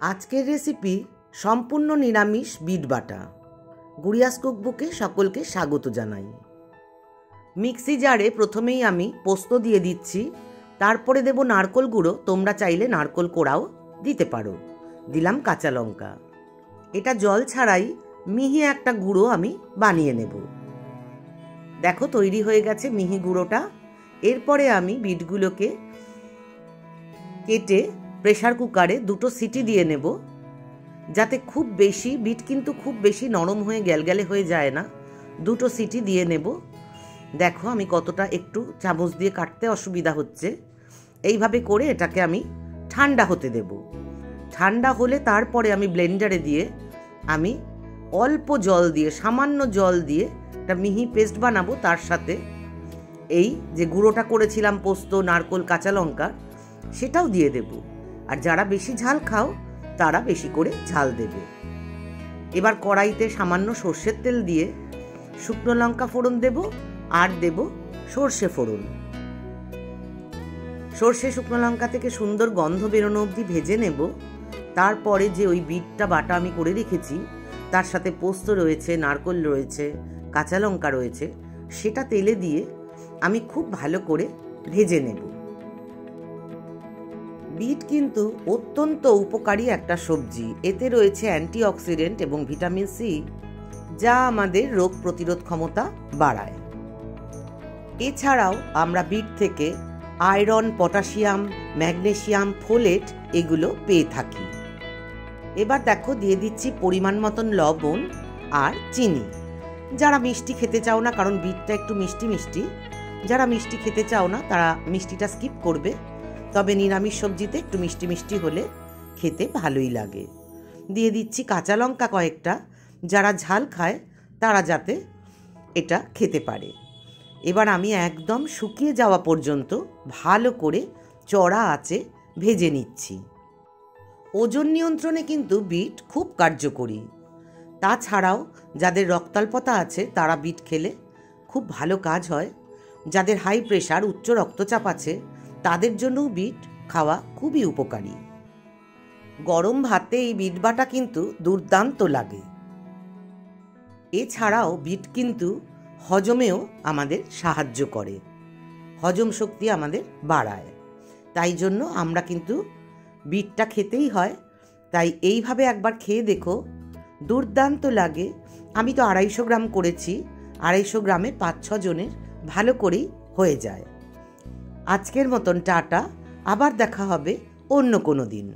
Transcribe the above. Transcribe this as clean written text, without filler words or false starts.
আজকের রেসিপি সম্পূর্ণ নিরামিষ বিট বাটা। গুড়িয়াস কুকবুকে সকলকে স্বাগত জানাই। মিক্সি জারে প্রথমেই আমি পোস্ত দিয়ে দিচ্ছি, তারপরে দেব নারকোল গুঁড়ো, তোমরা চাইলে নারকোল কোড়াও দিতে পারো। দিলাম কাঁচা লঙ্কা। এটা জল ছাড়াই মিহি একটা গুঁড়ো আমি বানিয়ে নেব। দেখো তৈরি হয়ে গেছে মিহি গুঁড়োটা। এরপরে আমি বিটগুলোকে কেটে প্রেসার কুকারে 2টো সিটি দিয়ে নেব, যাতে খুব বেশি বিট কিন্তু খুব বেশি নরম হয়ে গ্যালগ্যালে হয়ে যায় না। 2টো সিটি দিয়ে নেব। দেখো আমি কতটা একটু চামচ দিয়ে কাটতে অসুবিধা হচ্ছে। এইভাবে করে এটাকে আমি ঠান্ডা হতে দেব। ঠান্ডা হলে তারপরে আমি ব্লেন্ডারে দিয়ে আমি অল্প জল দিয়ে, সামান্য জল দিয়ে একটা মিহি পেস্ট বানাবো। তার সাথে এই যে গুঁড়োটা করেছিলাম পোস্ত, নারকোল, কাঁচা লঙ্কা, সেটাও দিয়ে দেব। আর যারা বেশি ঝাল খাও তারা বেশি করে ঝাল দেবে। এবার কড়াইতে সামান্য সর্ষের তেল দিয়ে শুকনো লঙ্কা ফোড়ন দেব আর দেব সর্ষে ফোড়ন। সর্ষে শুকনো লঙ্কা থেকে সুন্দর গন্ধ বেরোনো অবধি ভেজে নেব। তারপরে যে ওই বিটটা বাটা আমি করে রেখেছি, তার সাথে পোস্ত রয়েছে, নারকোল রয়েছে, কাঁচা লঙ্কা রয়েছে, সেটা তেলে দিয়ে আমি খুব ভালো করে ভেজে নেব। বিট কিন্তু অত্যন্ত উপকারী একটা সবজি। এতে রয়েছে অ্যান্টিঅক্সিডেন্ট এবং ভিটামিন সি, যা আমাদের রোগ প্রতিরোধ ক্ষমতা বাড়ায়। এছাড়াও আমরা বিট থেকে আয়রন, পটাশিয়াম, ম্যাগনেসিয়াম, ফোলেট এগুলো পেয়ে থাকি। এবার দেখো দিয়ে দিচ্ছি পরিমাণ মতন লবণ আর চিনি। যারা মিষ্টি খেতে চাও না, কারণ বিটটা একটু মিষ্টি মিষ্টি, যারা মিষ্টি খেতে চাও না তারা মিষ্টিটা স্কিপ করবে। তবে নিরামিষ সবজিতে একটু মিষ্টি মিষ্টি হলে খেতে ভালোই লাগে। দিয়ে দিচ্ছি কাঁচা লঙ্কা কয়েকটা, যারা ঝাল খায় তারা যাতে এটা খেতে পারে। এবার আমি একদম শুকিয়ে যাওয়া পর্যন্ত ভালো করে চড়া আঁচে ভেজে নিচ্ছি। ওজন নিয়ন্ত্রণে কিন্তু বিট খুব কার্যকরী। তাছাড়াও যাদের রক্তাল্পতা আছে তারা বিট খেলে খুব ভালো কাজ হয়। যাদের হাই প্রেশার, উচ্চ রক্তচাপ আছে তাদের জন্যও বিট খাওয়া খুবই উপকারী। গরম ভাতে এই বিট বাটা কিন্তু দুর্দান্ত লাগে। এছাড়াও বিট কিন্তু হজমেও আমাদের সাহায্য করে, হজম শক্তি আমাদের বাড়ায়। তাই জন্য আমরা কিন্তু বিটটা খেতেই হয়। তাই এইভাবে একবার খেয়ে দেখো, দুর্দান্ত লাগে। আমি তো 250 গ্রাম করেছি, 250 গ্রামে 5-6 জনের ভালো করেই হয়ে যায়। আজকের মতন টাটা, আবার দেখা হবে অন্য কোনো দিন।